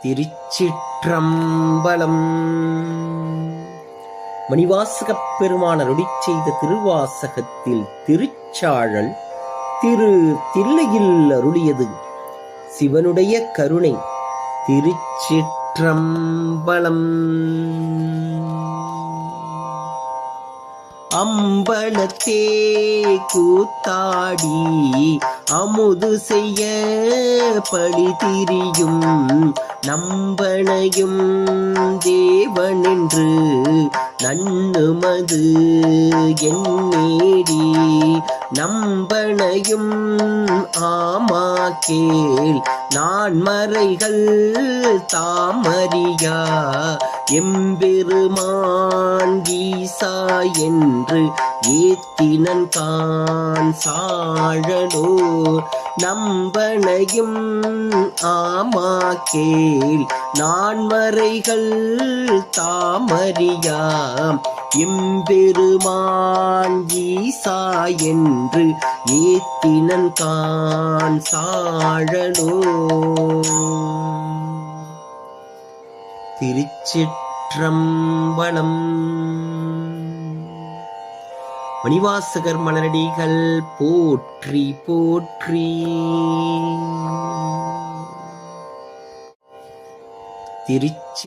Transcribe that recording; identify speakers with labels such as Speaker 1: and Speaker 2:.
Speaker 1: திருச்சிற்றம்பலம். மணிவாசகப் பெருமான் அருளிச் செய்த திருவாசகத்தில் திருச்சாழல் திரு தில்லையில் அருளியது சிவனுடைய கருணை. திருச்சிற்றம்பலம். அம்பலத்தே கூத்தாடி அமுது செய்ய பழி திரியும் நம்பனையும் தேவனென்று நன்னுமது என்னேடி நம்பனையும் ஆமாக்கேள் நான் மறைகள் தாமறியா எம்பெருமான் ஈசா என்று ஏத்தினன் கான் சாழலோ நம்பனையும் ஆமாக்கேள் நான் மறைகள் தாமறியாம் எம்பெருமான் ஈசா என்று ஏத்தினன் கான் சாழலோ. திருச்சிற்றம்பலம். மணிவாசகர் மலரடிகள் போற்றி போற்றி. திருச்சி